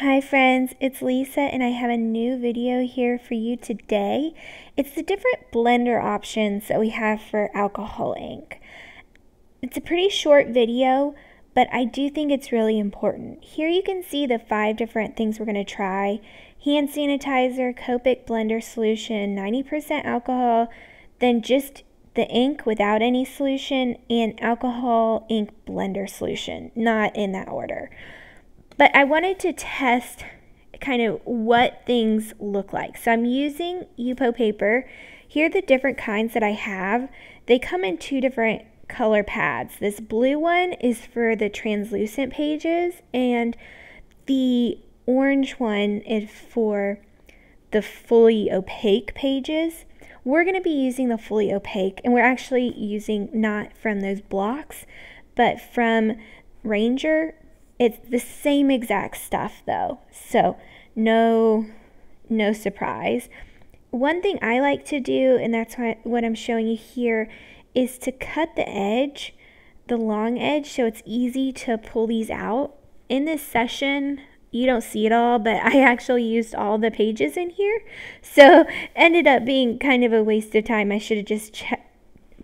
Hi friends, it's Lisa and I have a new video here for you today. It's the different blender options that we have for alcohol ink. It's a pretty short video, but I do think it's really important. Here you can see the 5 different things we're going to try. Hand sanitizer, Copic blender solution, 90% alcohol, then just the ink without any solution, and alcohol ink blender solution, not in that order. But I wanted to test kind of what things look like. So I'm using Yupo paper. Here are the different kinds that I have. They come in 2 different color pads. This blue one is for the translucent pages, and the orange one is for the fully opaque pages. We're going to be using the fully opaque, and we're actually using not from those blocks, but from Ranger. It's the same exact stuff though, so no surprise. One thing I like to do, and that's what I'm showing you here, is to cut the edge, the long edge, so it's easy to pull these out. In this session, you don't see it all, but I actually used all the pages in here, so ended up being kind of a waste of time. I should have just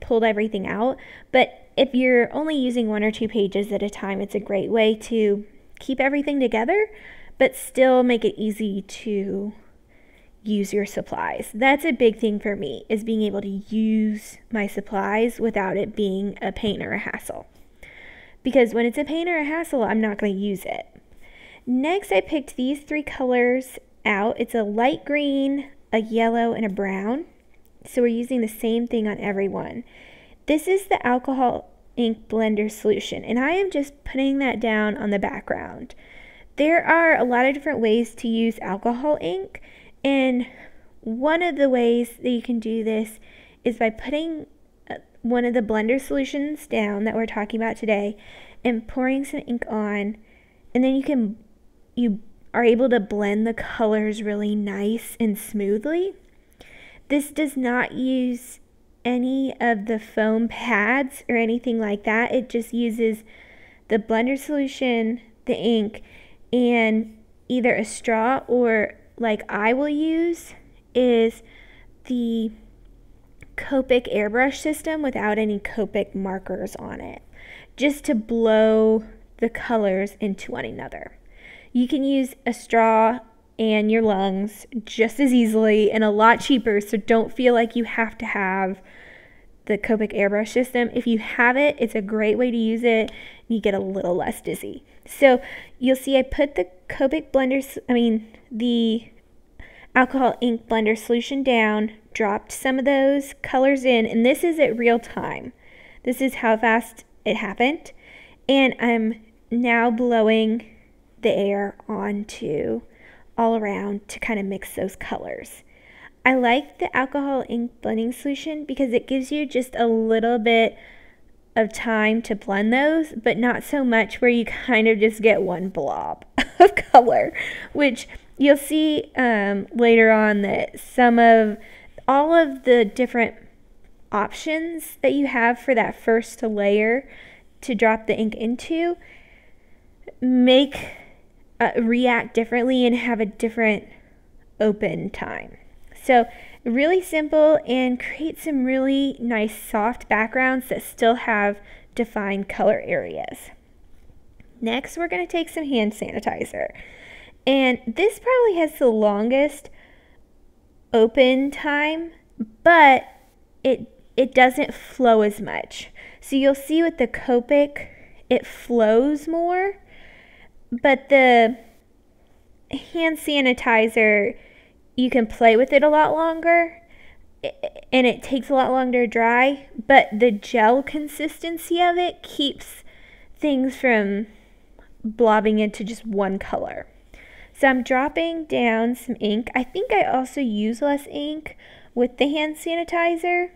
pulled everything out, but if you're only using 1 or 2 pages at a time, it's a great way to keep everything together, but still make it easy to use your supplies. That's a big thing for me, is being able to use my supplies without it being a pain or a hassle. Because when it's a pain or a hassle, I'm not going to use it. Next, I picked these 3 colors out. It's a light green, a yellow, and a brown. So we're using the same thing on every one. This is the alcohol ink blender solution, and I am just putting that down on the background. There are a lot of different ways to use alcohol ink, and one of the ways that you can do this is by putting one of the blender solutions down that we're talking about today and pouring some ink on, and then you are able to blend the colors really nice and smoothly. This does not use any of the foam pads or anything like that. It just uses the blender solution, the ink, and either a straw, or like I will use is the Copic airbrush system without any Copic markers on it, just to blow the colors into one another. You can use a straw and your lungs just as easily and a lot cheaper, so don't feel like you have to have the Copic airbrush system. If you have it, it's a great way to use it, and you get a little less dizzy. So you'll see I put the Copic the alcohol ink blender solution down, dropped some of those colors in, and this is at real time. This is how fast it happened, and I'm now blowing the air onto all around to kind of mix those colors. I like the alcohol ink blending solution because it gives you just a little bit of time to blend those, but not so much where you kind of just get one blob of color, which you'll see later on that all of the different options that you have for that first layer to drop the ink into react differently and have a different open time. So really simple, and create some really nice soft backgrounds that still have defined color areas. Next, we're going to take some hand sanitizer, and this probably has the longest open time, but it doesn't flow as much. So you'll see with the Copic, it flows more, but the hand sanitizer, you can play with it a lot longer, and it takes a lot longer to dry, but the gel consistency of it keeps things from blobbing into just one color. So I'm dropping down some ink. I think I also use less ink with the hand sanitizer.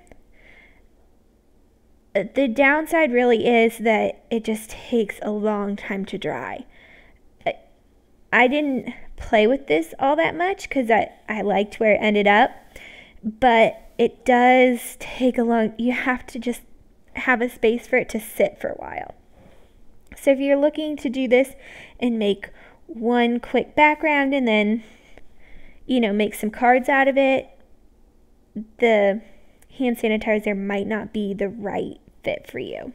The downside really is that it just takes a long time to dry. I didn't play with this all that much because I liked where it ended up, but it does take you have to just have a space for it to sit for a while. So if you're looking to do this and make one quick background and then, you know, make some cards out of it, the hand sanitizer might not be the right fit for you.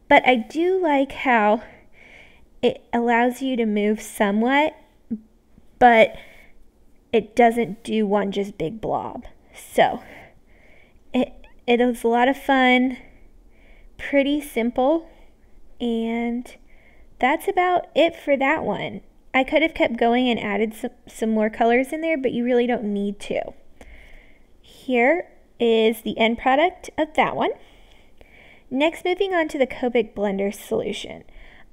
But I do like how it allows you to move somewhat, but it doesn't do one just big blob. So it is a lot of fun, pretty simple, and that's about it for that one. I could have kept going and added some more colors in there, but you really don't need to. Here is the end product of that one. Next, moving on to the Copic blender solution.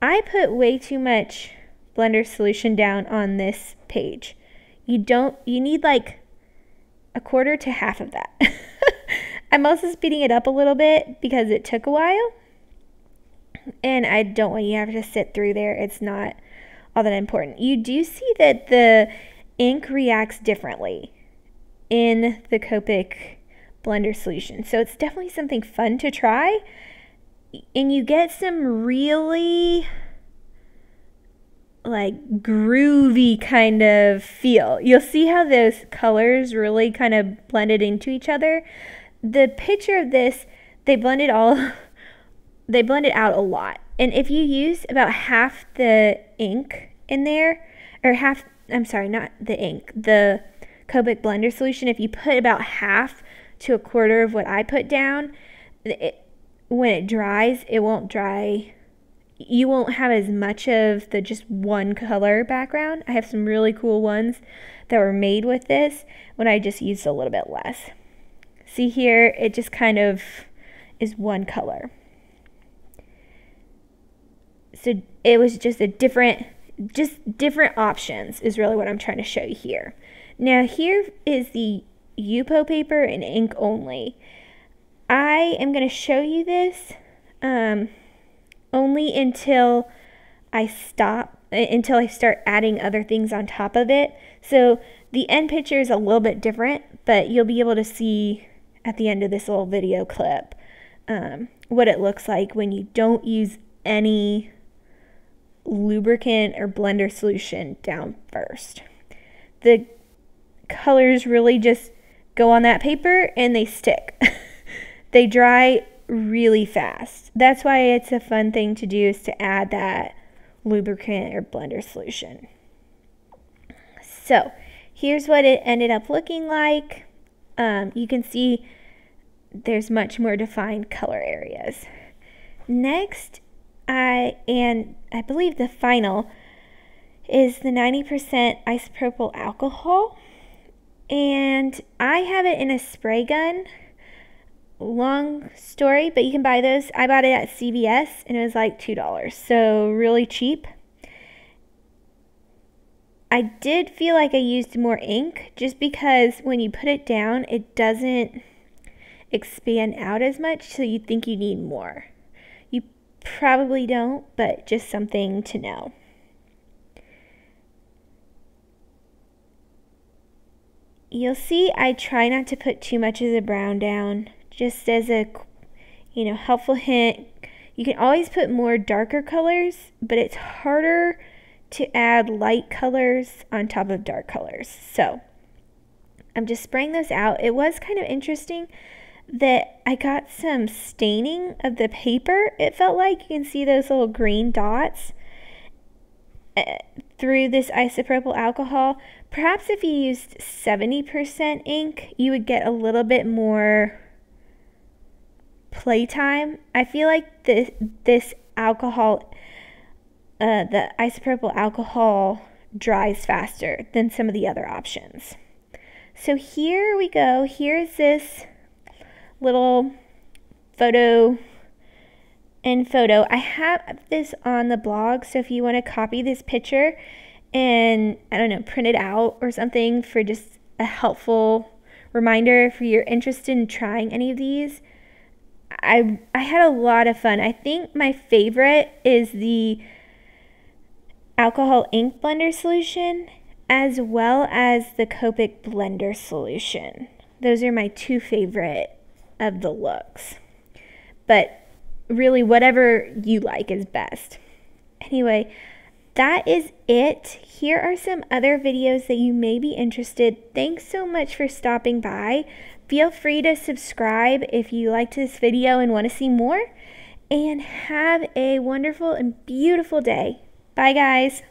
I put way too much blender solution down on this page. You need like a quarter to half of that. I'm also speeding it up a little bit because it took a while. And I don't want you to have to sit through there. It's not all that important. You do see that the ink reacts differently in the Copic blender solution. So it's definitely something fun to try. And you get some really like groovy kind of feel. You'll see how those colors really kind of blended into each other. The picture of this, they blended out a lot. And if you use about half the ink in there, or half, I'm sorry, not the ink, the Copic blender solution, if you put about half to a quarter of what I put down, when it dries, it won't dry. You won't have as much of the just one color background. I have some really cool ones that were made with this when I just used a little bit less. See here, it just kind of is one color. So it was just different options is really what I'm trying to show you here. Now here is the Yupo paper and ink only. I am going to show you this only until I start adding other things on top of it. So the end picture is a little bit different, but you'll be able to see at the end of this little video clip what it looks like when you don't use any lubricant or blender solution down first. The colors really just go on that paper and they stick. They dry really fast. That's why it's a fun thing to do, is to add that lubricant or blender solution. So here's what it ended up looking like. You can see there's much more defined color areas. Next, I believe the final is the 90% isopropyl alcohol, and I have it in a spray gun. Long story, but you can buy those. I bought it at CVS and it was like $2, so really cheap. I did feel like I used more ink just because when you put it down, it doesn't expand out as much, so you think you need more. You probably don't, but just something to know. You'll see I try not to put too much of the brown down, just as a, you know, helpful hint. You can always put more darker colors, but it's harder to add light colors on top of dark colors. So I'm just spraying those out. It was kind of interesting that I got some staining of the paper. It felt like you can see those little green dots through this isopropyl alcohol. Perhaps if you used 70% ink, you would get a little bit more playtime. I feel like this alcohol, the isopropyl alcohol, dries faster than some of the other options. So here we go. Here's this little photo. I have this on the blog, so if you want to copy this picture and, I don't know, print it out or something for just a helpful reminder if you're interested in trying any of these. I had a lot of fun. I think my favorite is the alcohol ink blender solution, as well as the Copic blender solution. Those are my two favorite of the looks. But really, whatever you like is best. Anyway, that is it. Here are some other videos that you may be interested. Thanks so much for stopping by. Feel free to subscribe if you liked this video and want to see more. And have a wonderful and beautiful day. Bye, guys.